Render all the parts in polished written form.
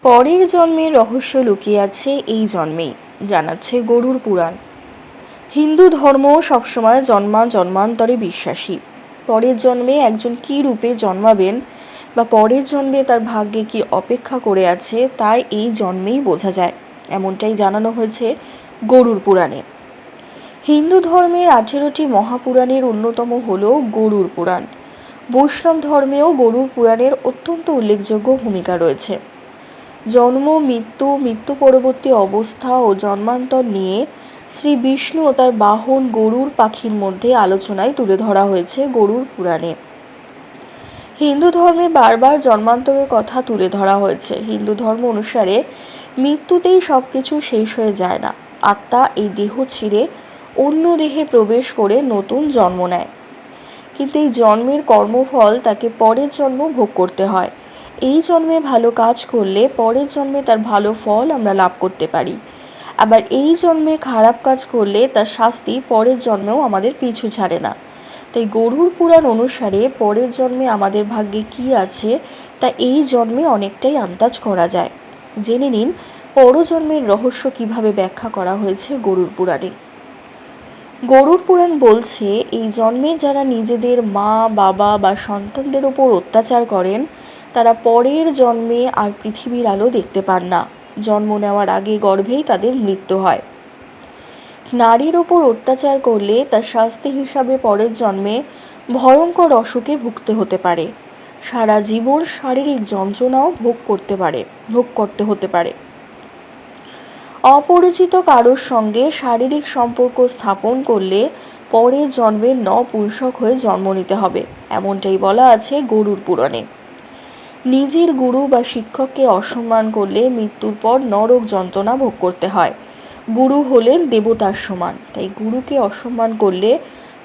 পরের জন্মের রহস্য লুকিয়ে আছে এই জন্মেই, জানাচ্ছে গরুড় পুরাণ। হিন্দু ধর্ম সবসময় জন্মান্তরে বিশ্বাসী। পরের জন্মে একজন কী রূপে জন্মাবেন বা পরের জন্মে তার ভাগ্যে কি অপেক্ষা করে আছে তাই এই জন্মেই বোঝা যায়, এমনটাই জানানো হয়েছে গরুড় পুরাণে। হিন্দু ধর্মের 18টি মহাপুরাণের অন্যতম হল গরুড় পুরাণ। বৈষ্ণব ধর্মেও গরুড় পুরাণের অত্যন্ত উল্লেখযোগ্য ভূমিকা রয়েছে। জন্ম, মৃত্যু পরবর্তী অবস্থা ও জন্মান্তর নিয়ে শ্রী বিষ্ণু ও তার বাহন গরুড় পাখির মধ্যে আলোচনায় তুলে ধরা হয়েছে গরুড় পুরাণে। হিন্দু ধর্মে বারবার জন্মান্তরের কথা তুলে ধরা হয়েছে। হিন্দু ধর্ম অনুসারে মৃত্যুতেই সব কিছু শেষ হয়ে যায় না, আত্মা এই দেহ ছিঁড়ে অন্য দেহে প্রবেশ করে নতুন জন্ম নেয়। কিন্তু এই জন্মের কর্মফল তাকে পরের জন্ম ভোগ করতে হয়। এই জন্মে ভালো কাজ করলে পরের জন্মে তার ভালো ফল আমরা লাভ করতে পারি, আবার এই জন্মে খারাপ কাজ করলে তার শাস্তি পরের জন্মেও আমাদের পিছু ছাড়ে না। তাই গরুড় পুরাণ অনুসারে পরের জন্মে আমাদের ভাগ্যে কি আছে তা এই জন্মে অনেকটাই আন্দাজ করা যায়। জেনে নিন পরজন্মের রহস্য কিভাবে ব্যাখ্যা করা হয়েছে গরুড় পুরাণে। গরুড় পুরাণ বলছে, এই জন্মে যারা নিজেদের মা, বাবা বা সন্তানদের ওপর অত্যাচার করেন তারা পরের জন্মে আর পৃথিবীর আলো দেখতে পান না। জন্ম নেওয়ার আগে গর্ভেই তাদের মৃত্যু হয়। নারীর ওপর অত্যাচার করলে তার শাস্তি হিসাবে পরের জন্মে ভয়ঙ্কর অসুখে ভুগতে হতে পারে। সারা জীবন শারীরিক যন্ত্রণাও ভোগ করতে হতে পারে। অপরিচিত কারোর সঙ্গে শারীরিক সম্পর্ক স্থাপন করলে পরের জন্মে নপুংসক হয়ে জন্ম নিতে হবে, এমনটাই বলা আছে গরুড় পুরাণে। নিজের গুরু বা শিক্ষককে অসম্মান করলে মৃত্যুর পর নরক যন্ত্রণা ভোগ করতে হয়। গুরু হলেন দেবতার সমান, তাই গুরুকে অসম্মান করলে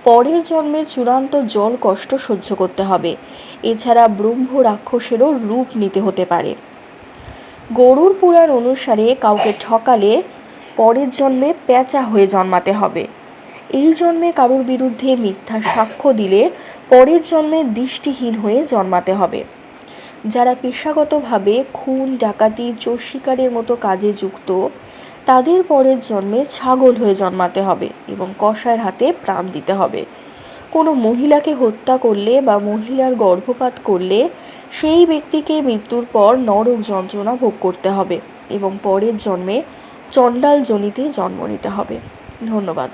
পরের জন্মে চূড়ান্ত জল কষ্ট সহ্য করতে হবে। এছাড়া ব্রহ্ম রাক্ষসেরও রূপ নিতে হতে পারে। গরুড় পুরাণ অনুসারে কাউকে ঠকালে পরের জন্মে পেঁচা হয়ে জন্মাতে হবে। এই জন্মে কারোর বিরুদ্ধে মিথ্যা সাক্ষ্য দিলে পরের জন্মে দৃষ্টিহীন হয়ে জন্মাতে হবে। যারা পেশাগতভাবে খুন, ডাকাতি, চোর শিকারের মতো কাজে যুক্ত তাদের পরের জন্মে ছাগল হয়ে জন্মাতে হবে এবং কসাইয়ের হাতে প্রাণ দিতে হবে। কোনো মহিলাকে হত্যা করলে বা মহিলার গর্ভপাত করলে সেই ব্যক্তিকে মৃত্যুর পর নরক যন্ত্রণা ভোগ করতে হবে এবং পরের জন্মে চণ্ডাল যোনিতে জন্ম নিতে হবে। ধন্যবাদ।